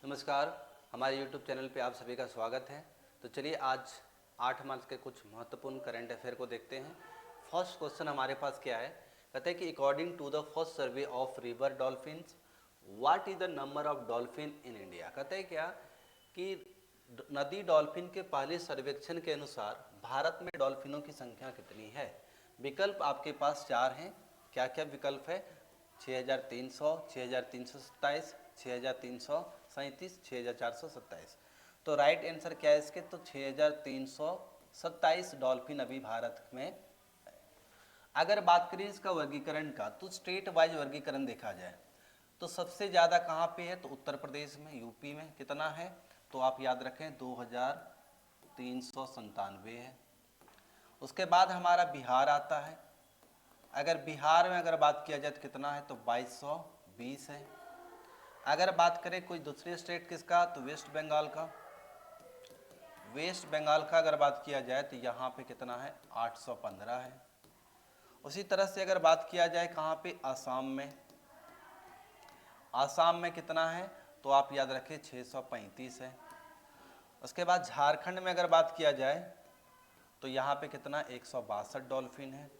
नमस्कार, हमारे YouTube channel पे आप सभी का स्वागत है। तो चलिए आज 8 मार्च के कुछ महत्वपूर्ण करंट अफेयर को देखते हैं। फर्स्ट क्वेश्चन हमारे पास क्या है, कहते हैं कि according to the first survey of river dolphins what is the number of dolphin in India. कहते हैं क्या कि नदी डॉल्फिन के पहले सर्वेक्षण के अनुसार भारत में डॉल्फिनों की संख्या कितनी है। विकल्प आपके पास 4 हैं। क्या क्या विकल्प है? 6300, 6327, 6337, 6427। तो राइट आंसर क्या है इसके? तो 6327 डॉल्फिन अभी भारत में। अगर बात करें इसका वर्गीकरण का, तो स्टेट वाइज वर्गीकरण देखा जाए तो सबसे ज़्यादा कहाँ पे है? तो उत्तर प्रदेश में, यूपी में। कितना है? तो आप याद रखें 2397 है। उसके बाद हमारा बिहार आता है। अगर बिहार में अगर बात किया जाए तो कितना है? तो 2220 है। अगर बात करें कोई दूसरे स्टेट किसका, तो वेस्ट बंगाल का। वेस्ट बंगाल का अगर बात किया जाए तो यहाँ पे कितना है? 815 है। उसी तरह से अगर बात किया जाए कहाँ पे? आसाम में। आसाम में कितना है? तो आप याद रखें 635 है। उसके बाद झारखंड में अगर बात किया जाए तो यहाँ पे कितना? 162 डॉल्फिन है।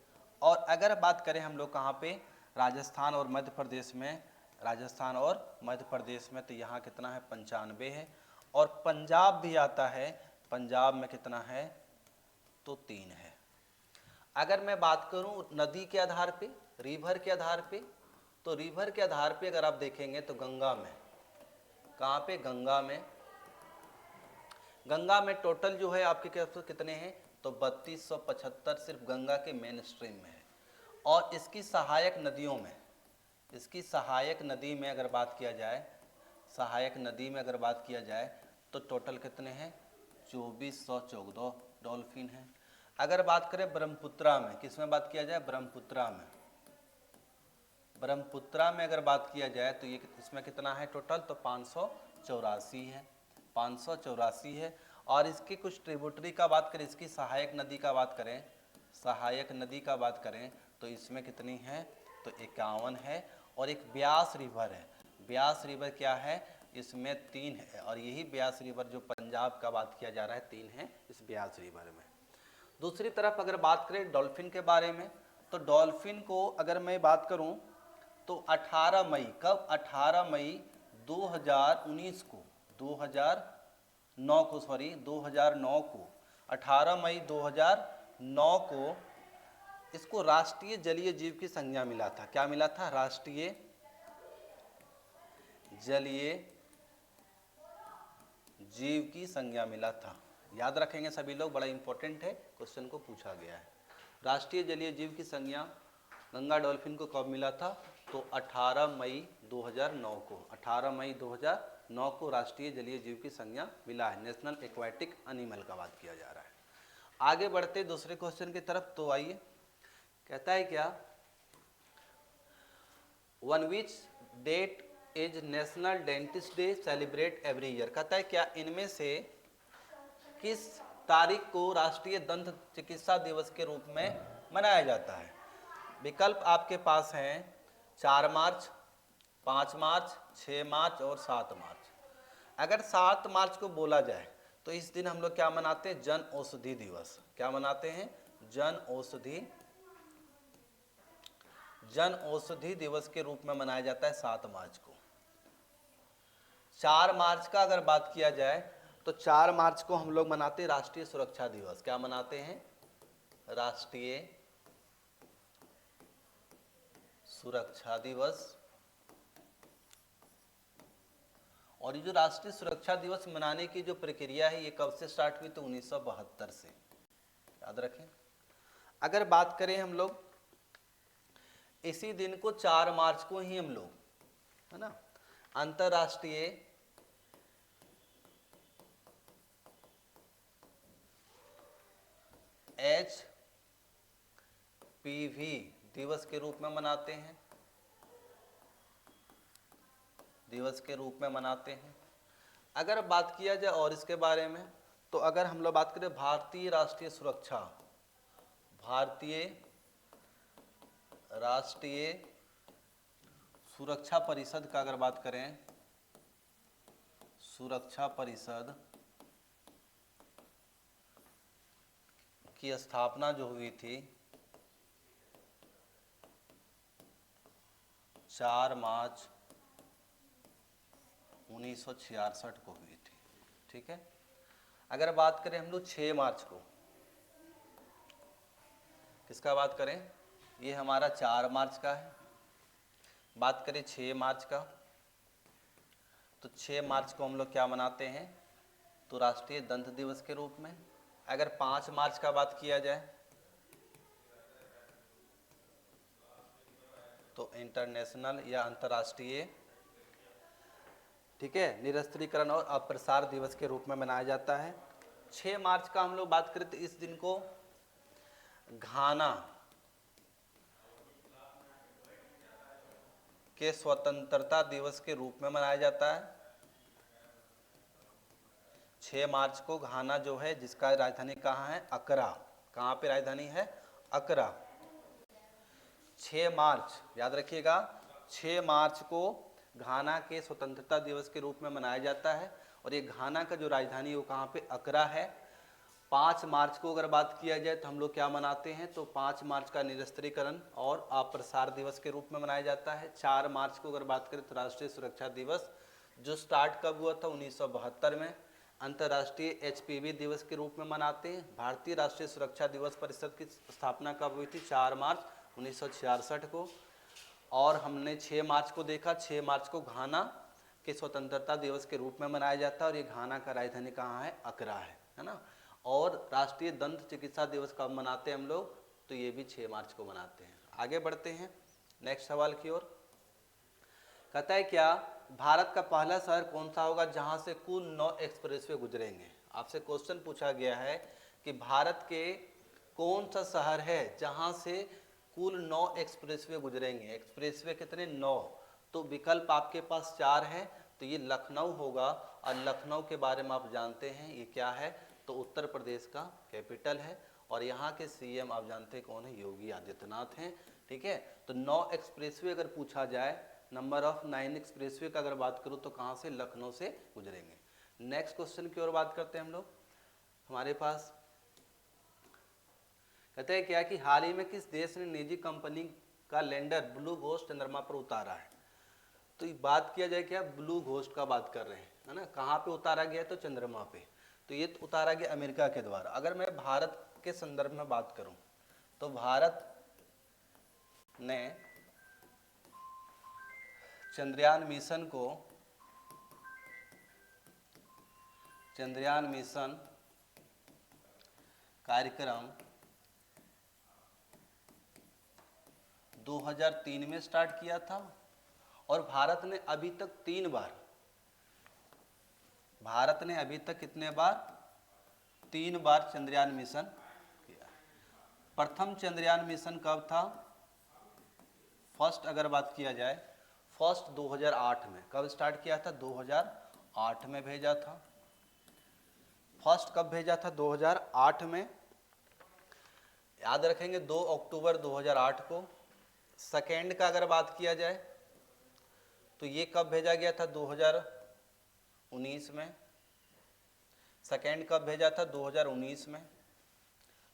और अगर बात करें हम लोग कहाँ पे? राजस्थान और मध्य प्रदेश में। राजस्थान और मध्य प्रदेश में तो यहाँ कितना है? 95 है। और पंजाब भी आता है। पंजाब में कितना है? तो 3 है। अगर मैं बात करूं नदी के आधार पे, रिवर के आधार पे, तो रिवर के आधार पे अगर आप देखेंगे तो गंगा में। कहाँ पे? गंगा में। गंगा में टोटल जो है आपके कितने हैं? तो 3275 सिर्फ गंगा के मेन स्ट्रीम में है। और इसकी सहायक नदियों में, इसकी सहायक नदी में अगर बात किया जाए, सहायक नदी में अगर बात किया जाए तो टोटल कितने हैं? 2414 डॉल्फिन हैं। अगर बात करें ब्रह्मपुत्रा में, किस में बात किया जाए? ब्रह्मपुत्रा में। ब्रह्मपुत्रा में अगर बात किया जाए तो ये इसमें कितना है टोटल? तो 584 है। 584 है। और इसकी कुछ ट्रिब्यूटरी का बात करें, इसकी सहायक नदी का बात करें, सहायक नदी का बात करें तो इसमें कितनी है? तो 51 है। और एक ब्यास रिवर है। ब्यास रिवर क्या है? इसमें 3 है। और यही ब्यास रिवर जो पंजाब का बात किया जा रहा है, 3 है इस ब्यास रिवर में। दूसरी तरफ अगर बात करें डॉल्फिन के बारे में, तो डॉल्फिन को अगर मैं बात करूं तो 18 मई, कब? 18 मई 2019 को, 2009 को, सॉरी 2009 को, 18 मई 2009 को इसको राष्ट्रीय जलीय जीव की संज्ञा मिला था। क्या मिला था? राष्ट्रीय जलीय जीव की संज्ञा मिला था। याद रखेंगे सभी लोग, बड़ा इंपॉर्टेंट है, क्वेश्चन को पूछा गया है। राष्ट्रीय जलीय जीव की संज्ञा गंगा डॉल्फिन को कब मिला था? तो 18 मई 2009 को। 18 मई 2009 को राष्ट्रीय जलीय जीव की संज्ञा मिला है। नेशनल एक्वाटिक एनिमल का बात किया जा रहा है। आगे बढ़ते दूसरे क्वेश्चन की तरफ। तो आइए, कहता है क्या, one which date is national dentist day celebrate every year. कहता है क्या इनमें से किस तारीख को राष्ट्रीय दंत चिकित्सा दिवस के रूप में मनाया जाता है? विकल्प आपके पास हैं 4 मार्च, 5 मार्च, 6 मार्च और 7 मार्च। अगर 7 मार्च को बोला जाए तो इस दिन हम लोग क्या मनाते हैं? जन औषधि दिवस। क्या मनाते हैं? जन औषधि दिवस के रूप में मनाया जाता है 7 मार्च को। 4 मार्च का अगर बात किया जाए तो 4 मार्च को हम लोग मनाते हैं राष्ट्रीय सुरक्षा दिवस। क्या मनाते हैं? राष्ट्रीय सुरक्षा दिवस। और ये जो राष्ट्रीय सुरक्षा दिवस मनाने की जो प्रक्रिया है, ये कब से स्टार्ट हुई? तो 1972 से। याद रखें। अगर बात करें हम लोग, इसी दिन को 4 मार्च को ही हम लोग, है ना, अंतरराष्ट्रीय HPV दिवस के रूप में मनाते हैं। दिवस के रूप में मनाते हैं। अगर बात किया जाए और इसके बारे में, तो अगर हम लोग बात करें भारतीय राष्ट्रीय सुरक्षा, भारतीय राष्ट्रीय सुरक्षा परिषद का अगर बात करें, सुरक्षा परिषद की स्थापना जो हुई थी 4 मार्च 1966 को हुई थी। ठीक है, अगर बात करें हम लोग 6 मार्च को, किसका बात करें, ये हमारा 4 मार्च का है। बात करें 6 मार्च का, तो 6 मार्च को हम लोग क्या मनाते हैं, तो राष्ट्रीय दंत दिवस के रूप में। अगर 5 मार्च का बात किया जाए तो इंटरनेशनल या अंतर्राष्ट्रीय, ठीक है, निरस्त्रीकरण और अप्रसार दिवस के रूप में मनाया जाता है। 6 मार्च का हम लोग बात करें तो इस दिन को घाना के स्वतंत्रता दिवस के रूप में मनाया जाता है। 6 मार्च को घाना जो है, जिसका राजधानी कहाँ है, अकरा। कहाँ पे राजधानी है, अकरा। 6 मार्च याद रखिएगा, 6 मार्च को घाना के स्वतंत्रता दिवस के रूप में मनाया जाता है और ये घाना का जो राजधानी है वो कहाँ पे, अकरा है। 5 मार्च को अगर बात किया जाए तो हम लोग क्या मनाते हैं, तो 5 मार्च का निरस्त्रीकरण और अप्रसार दिवस के रूप में मनाया जाता है। 4 मार्च को अगर बात करें तो राष्ट्रीय सुरक्षा दिवस, जो स्टार्ट कब हुआ था, 1972 में। अंतर्राष्ट्रीय एचपीवी दिवस के रूप में मनाते हैं। भारतीय राष्ट्रीय सुरक्षा दिवस परिषद की स्थापना कब हुई थी, 4 मार्च 1966 को। और हमने 6 मार्च को देखा, 6 मार्च को घाना के स्वतंत्रता दिवस के रूप में मनाया जाता है और ये घाना का राजधानी कहाँ है, अकरा है ना। और राष्ट्रीय दंत चिकित्सा दिवस कब मनाते हैं हम लोग, तो ये भी 6 मार्च को मनाते हैं। आगे बढ़ते हैं नेक्स्ट सवाल की ओर। कहता है क्या भारत का पहला शहर कौन सा होगा जहां से कुल 9 एक्सप्रेसवे गुजरेंगे। आपसे क्वेश्चन पूछा गया है कि भारत के कौन सा शहर है जहां से कुल 9 एक्सप्रेसवे गुजरेंगे। एक्सप्रेसवे कितने, 9। तो विकल्प आपके पास 4 है, तो ये लखनऊ होगा। और लखनऊ के बारे में आप जानते हैं ये क्या है, तो उत्तर प्रदेश का कैपिटल है और यहाँ के सीएम आप जानते हैं कौन है, योगी आदित्यनाथ हैं। ठीक है, तो 9 एक्सप्रेसवे अगर पूछा जाए, नंबर ऑफ 9 एक्सप्रेसवे का अगर बात करूँ तो कहाँ से, लखनऊ से गुजरेंगे। नेक्स्ट क्वेश्चन की ओर बात करते हैं हम लोग। हमारे पास कहते हैं क्या कि हाल ही में किस देश ने निजी कंपनी का लैंडर ब्लू घोस्ट चंद्रमा पर उतारा है। तो बात किया जाए क्या, ब्लू घोस्ट का बात कर रहे हैं, है ना। कहाँ पे उतारा गया, तो चंद्रमा पे। तो ये उतारा गया अमेरिका के द्वारा। अगर मैं भारत के संदर्भ में बात करूं तो भारत ने चंद्रयान मिशन कार्यक्रम 2003 में स्टार्ट किया था और भारत ने अभी तक 3 बार, भारत ने अभी तक कितने बार, 3 बार चंद्रयान मिशन किया। प्रथम चंद्रयान मिशन कब था, फर्स्ट अगर बात किया जाए, फर्स्ट 2008 में। कब स्टार्ट किया था, 2008 में भेजा था। फर्स्ट कब भेजा था, 2008 में। याद रखेंगे 2 अक्टूबर 2008 को। सेकेंड का अगर बात किया जाए तो ये कब भेजा गया था, 2019 में। सेकेंड कब भेजा था, 2019 में।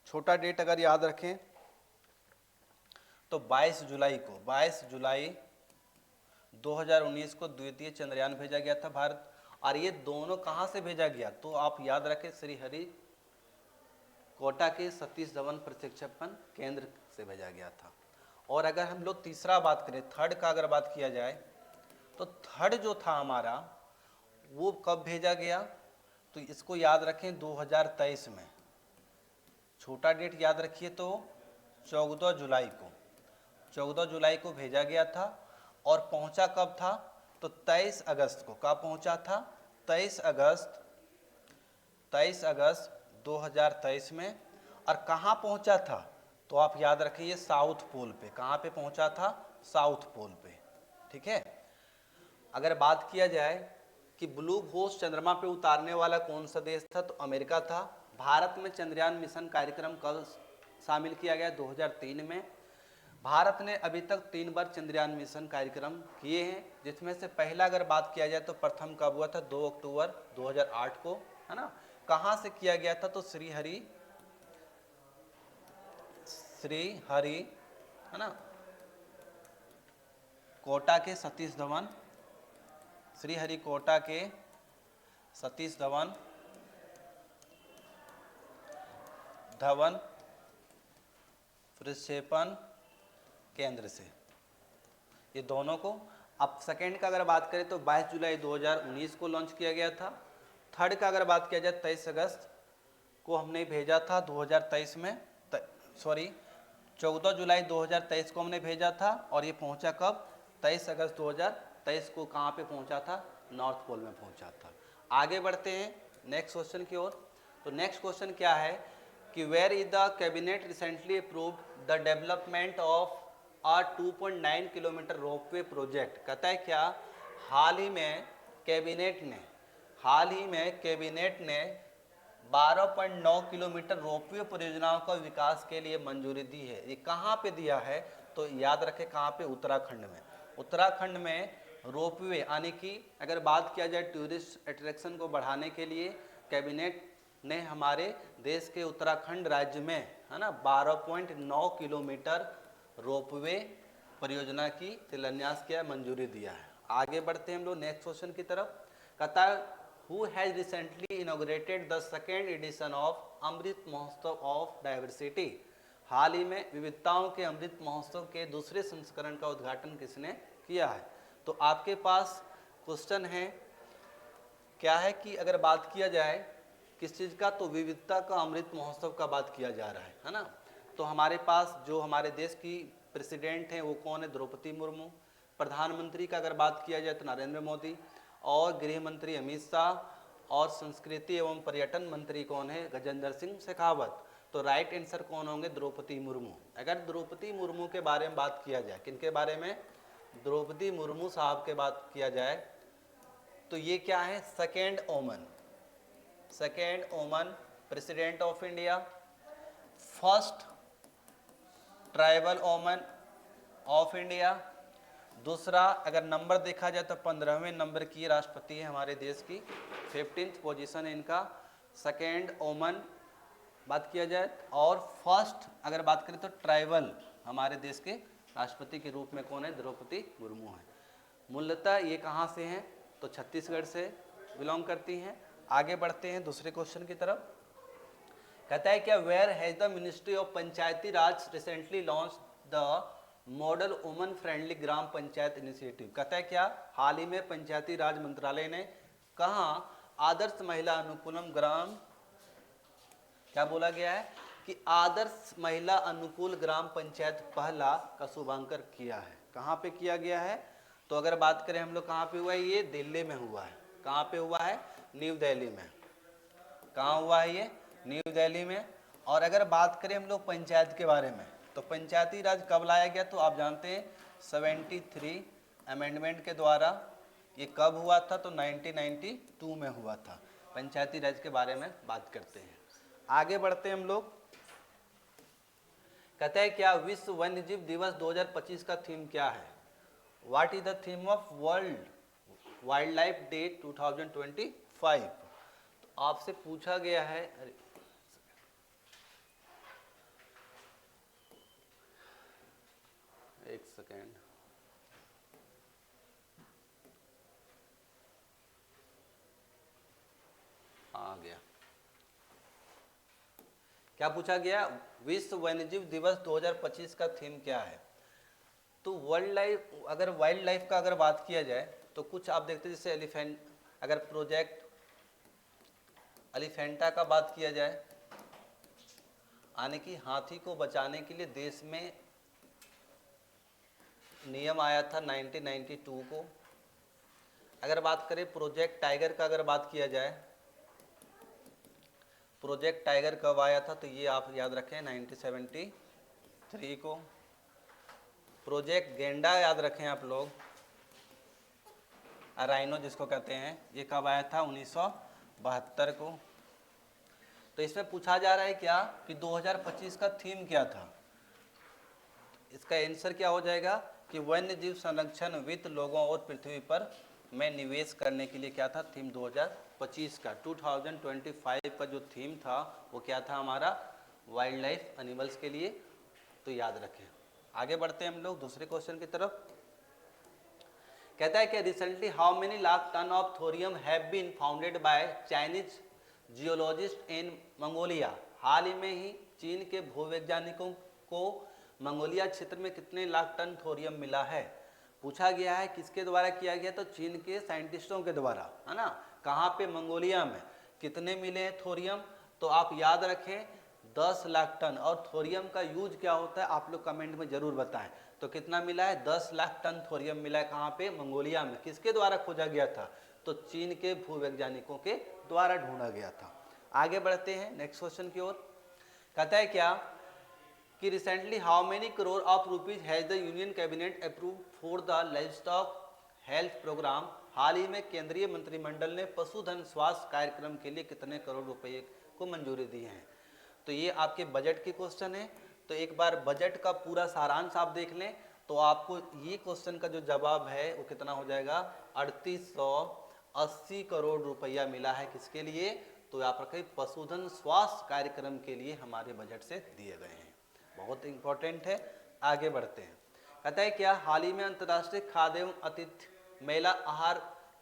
छोटा डेट अगर याद रखें तो 22 जुलाई को, 22 जुलाई 2019 को द्वितीय चंद्रयान भेजा गया था भारत। और ये दोनों कहाँ से भेजा गया, तो आप याद रखें श्रीहरि कोटा के सतीश धवन प्रक्षेपण केंद्र से भेजा गया था। और अगर हम लोग तीसरा बात करें, थर्ड का अगर बात किया जाए तो थर्ड जो था हमारा वो कब भेजा गया, तो इसको याद रखें 2023 में। छोटा डेट याद रखिए तो 14 जुलाई को, 14 जुलाई को भेजा गया था। और पहुंचा कब था, तो 23 अगस्त को। कब पहुंचा था, 23 अगस्त 2023 में। और कहाँ पहुंचा था, तो आप याद रखिए साउथ पोल पे। कहाँ पे पहुंचा था, साउथ पोल पे। ठीक है, अगर बात किया जाए कि ब्लू घोस्ट चंद्रमा पे उतारने वाला कौन सा देश था, तो अमेरिका था। भारत में चंद्रयान मिशन कार्यक्रम कब शामिल किया गया, 2003 में। भारत ने अभी तक 3 बार चंद्रयान मिशन कार्यक्रम किए हैं, जिसमें से पहला अगर बात किया जाए तो प्रथम कब हुआ था, 2 अक्टूबर 2008 को, है ना। कहाँ से किया गया था, तो श्रीहरि है ना, कोटा के सतीश धवन, श्रीहरिकोटा के सतीश धवन प्रक्षेपण केंद्र से, ये दोनों को। अब सेकेंड का अगर बात करें तो 22 जुलाई 2019 को लॉन्च किया गया था। थर्ड का अगर बात किया जाए 23 अगस्त को हमने भेजा था 2023 में, सॉरी 14 जुलाई 2023 को हमने भेजा था, और ये पहुंचा कब, 23 अगस्त 2023 को। कहाँ पे पहुंचा था, नॉर्थ पोल में पहुंचा था। आगे बढ़ते हैं नेक्स्ट क्वेश्चन की ओर। तो नेक्स्ट क्वेश्चन क्या है कि where is the cabinet recently approved the development of a 2.9 kilometre ropeway project. कहता है क्या, हाल ही में कैबिनेट ने 12.9 किलोमीटर रोपवे परियोजनाओं का विकास के लिए मंजूरी दी है। ये कहाँ पे दिया है, तो याद रखें कहाँ पे, उत्तराखंड में रोपवे, यानी कि अगर बात किया जाए टूरिस्ट अट्रैक्शन को बढ़ाने के लिए कैबिनेट ने हमारे देश के उत्तराखंड राज्य में, है ना, 12.9 किलोमीटर रोपवे परियोजना की शिलान्यास किया, मंजूरी दिया है। आगे बढ़ते हैं हम लोग नेक्स्ट क्वेश्चन की तरफ। कहता है who has recently inaugurated the second edition of Amrit Mahotsav of diversity. हाल ही में विविधताओं के अमृत महोत्सव के दूसरे संस्करण का उद्घाटन किसने किया है। तो आपके पास क्वेश्चन है, क्या है कि अगर बात किया जाए किस चीज़ का, तो विविधता का अमृत महोत्सव का बात किया जा रहा है ना। तो हमारे पास जो हमारे देश की प्रेसिडेंट हैं वो कौन है, द्रौपदी मुर्मू। प्रधानमंत्री का अगर बात किया जाए तो नरेंद्र मोदी, और गृह मंत्री अमित शाह, और संस्कृति एवं पर्यटन मंत्री कौन है, गजेंद्र सिंह शेखावत। तो राइट आंसर कौन होंगे, द्रौपदी मुर्मू। अगर द्रौपदी मुर्मू के बारे में बात किया जाए, किनके बारे में, द्रौपदी मुर्मू साहब के बात किया जाए, तो ये क्या है, सेकेंड ओमन president of India, first tribal ओमन ऑफ इंडिया। दूसरा अगर नंबर देखा जाए तो 15वें नंबर की राष्ट्रपति है हमारे देश की, 15th पोजीशन है इनका, सेकेंड ओमन बात किया जाए। और फर्स्ट अगर बात करें तो ट्राइबल हमारे देश के राष्ट्रपति के रूप में कौन है, द्रौपदी मुर्मू है। मूलतः ये कहाँ से हैं, तो छत्तीसगढ़ से बिलोंग करती हैं। आगे बढ़ते हैं दूसरे क्वेश्चन की तरफ। कहता है क्या, where has the ministry of Panchayati Raj recently launch the model woman friendly gram panchayat initiative. कहता है क्या, हाल ही में पंचायती राज मंत्रालय ने कहाँ आदर्श महिला अनुकूलम ग्राम, क्या बोला गया है कि आदर्श महिला अनुकूल ग्राम पंचायत पहला का शुभारंभ किया है। कहाँ पे किया गया है, तो अगर बात करें हम लोग कहाँ पे हुआ है, ये दिल्ली में हुआ है। कहाँ पे हुआ है, न्यू दिल्ली में। कहाँ हुआ है ये, न्यू दिल्ली में। और अगर बात करें हम लोग पंचायत के बारे में, तो पंचायती राज कब लाया गया, तो आप जानते हैं 73 अमेंडमेंट के द्वारा। ये कब हुआ था, तो 1992 में हुआ था। पंचायती राज के बारे में बात करते हैं। आगे बढ़ते हैं हम लोग। कहते हैं क्या, विश्व वन्यजीव दिवस 2025 का थीम क्या है, what is the theme of world wild life day 2025। तो आपसे पूछा गया है, एक सेकेंड, आ गया। क्या पूछा गया, विश्व वन्यजीव दिवस 2025 का थीम क्या है। तो वर्ल्ड लाइफ, अगर वाइल्ड लाइफ का अगर बात किया जाए तो कुछ आप देखते हैं, जैसे एलिफेंट, अगर प्रोजेक्ट एलिफेंटा का बात किया जाए, यानी कि हाथी को बचाने के लिए देश में नियम आया था 1992 को। अगर बात करें प्रोजेक्ट टाइगर का, अगर बात किया जाए, प्रोजेक्ट टाइगर कब आया था, तो ये आप याद रखें 1973 को। प्रोजेक्ट गेंडा याद रखें आप लोग, राइनो जिसको कहते हैं, ये कब आया था, 1972 को। तो इसमें पूछा जा रहा है क्या कि 2025 का थीम क्या था। इसका आंसर क्या हो जाएगा कि वन्य जीव संरक्षण वित्त लोगों और पृथ्वी पर में निवेश करने के लिए क्या था थीम 2025 का 2025 का जो थीम था वो क्या था हमारा वाइल्ड लाइफ एनिमल्स के लिए। तो याद रखें। आगे बढ़ते हैं हम लोग दूसरे क्वेश्चन की तरफ। कहता है कि recently how many lakh ton of thorium have been founded by Chinese geologist in Mongolia. हाल ही में ही चीन के भूवैज्ञानिकों को मंगोलिया क्षेत्र में कितने लाख टन थोरियम मिला है। पूछा गया है किसके द्वारा किया गया, तो चीन के साइंटिस्टों के द्वारा, है ना। कहाँ पे, मंगोलिया में। कितने मिले हैं थोरियम, तो आप याद रखें 10 लाख टन। और थोरियम का यूज क्या होता है आप लोग कमेंट में जरूर बताएं। तो कितना मिला है, 10 लाख टन थोरियम मिला है। कहाँ पे, मंगोलिया में। किसके द्वारा खोजा गया था, तो चीन के भूवैज्ञानिकों के द्वारा ढूंढा गया था। आगे बढ़ते हैं नेक्स्ट क्वेश्चन की ओर। कहता है क्या कि recently how many crore of rupees has the union cabinet approve for the livestock health program. हाल ही में केंद्रीय मंत्रिमंडल ने पशुधन स्वास्थ्य कार्यक्रम के लिए कितने करोड़ रुपए को मंजूरी दी है। तो ये आपके बजट के क्वेश्चन है। तो एक बार बजट का पूरा सारांश आप देख लें तो आपको ये क्वेश्चन का जो जवाब है वो कितना हो जाएगा, 3880 करोड़ रुपया मिला है। किसके लिए, तो यहाँ पर कहीं पशुधन स्वास्थ्य कार्यक्रम के लिए हमारे बजट से दिए गए हैं। बहुत इंपॉर्टेंट है। आगे बढ़ते हैं। कहता है क्या हाल ही में अंतर्राष्ट्रीय खाद्य एवं अतिथि मेला आहार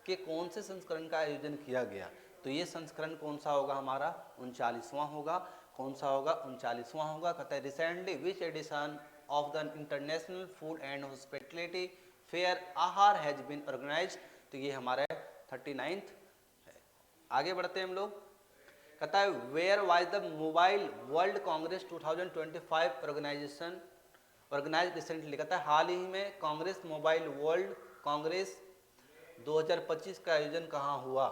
के कौन से संस्करण का आयोजन किया गया। तो ये संस्करण कौन सा होगा, हमारा 39वां होगा। कौन सा होगा, 39वां होगा। कहता है recently which edition of the international food and hospitality fair आहार हैज बीन ऑर्गेनाइज्ड। तो ये हमारा 39th है। आगे बढ़ते हैं हम लोग। कहता है where was the mobile world congress 2025 organise recently. कहता है हाल ही में कांग्रेस मोबाइल वर्ल्ड कांग्रेस 2025 का आयोजन कहाँ हुआ।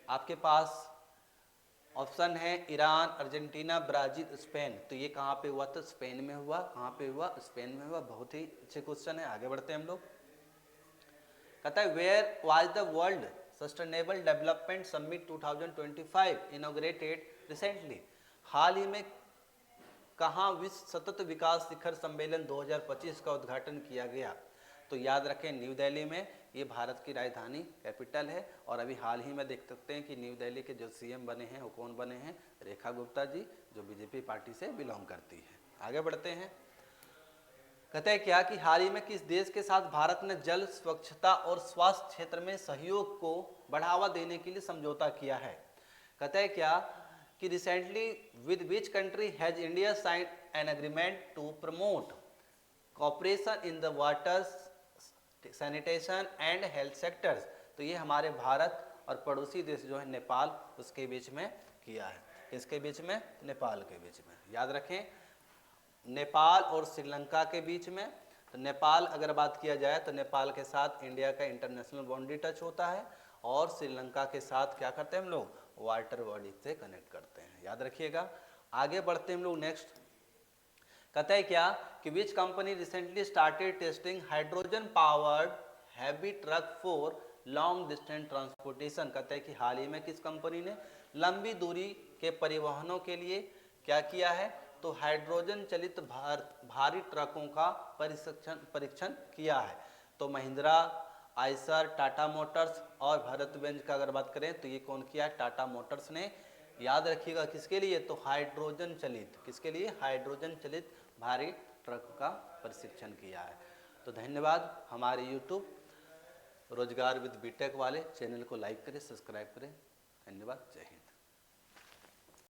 आपके पास ऑप्शन है ईरान, अर्जेंटीना, ब्राजील, स्पेन। तो ये कहाँ पे हुआ, तो स्पेन में हुआ। कहाँ पे हुआ, स्पेन में हुआ। बहुत ही अच्छे क्वेश्चन है। आगे बढ़ते हैं हम लोग। कहता है where was the world sustainable development summit 2025 inaugurated recently. हाल ही में कहाँ विश्व सतत विकास शिखर सम्मेलन 2025 का उद्घाटन किया गया। तो याद रखें न्यू दिल्ली में। ये भारत की राजधानी कैपिटल है। और अभी हाल ही में देख सकते हैं कि न्यू दिल्ली के जो सीएम बने हैं वो कौन बने हैं, रेखा गुप्ता जी, जो बीजेपी पार्टी से बिलोंग करती है। आगे बढ़ते हैं। कहते हैं क्या कि हाल ही में किस देश के साथ भारत ने जल स्वच्छता और स्वास्थ्य क्षेत्र में सहयोग को बढ़ावा देने के लिए समझौता किया है। कहते हैं क्या कि recently with which country has India signed an agreement to promote cooperation in the water sanitation and health sectors. तो ये हमारे भारत और पड़ोसी देश जो है नेपाल, उसके बीच में किया है। किसके बीच में, नेपाल के बीच में। याद रखें नेपाल और श्रीलंका के बीच में। तो नेपाल अगर बात किया जाए तो नेपाल के साथ इंडिया का इंटरनेशनल बाउंड्री टच होता है। और श्रीलंका के साथ क्या करते हैं हम लोग, वाटर बॉडी से कनेक्ट करते हैं। याद रखिएगा। आगे बढ़ते हैं हम लोग नेक्स्ट। कहता है क्या कि which company recently started testing hydrogen powered heavy truck for long distance transportation. कहता है कि हाल ही में किस कंपनी ने लंबी दूरी के परिवहनों के लिए क्या किया है, तो हाइड्रोजन चलित भारी ट्रकों का परीक्षण किया है। तो महिंद्रा, आइसर, टाटा मोटर्स और भारत बेंज का अगर बात करें तो ये कौन किया है, टाटा मोटर्स ने। याद रखिएगा किसके लिए, तो हाइड्रोजन चलित, किसके लिए, हाइड्रोजन चलित भारी ट्रक का प्रशिक्षण किया है। तो धन्यवाद। हमारे यूट्यूब रोजगार विद बीटेक वाले चैनल को लाइक करें, सब्सक्राइब करें। धन्यवाद। जय हिंद।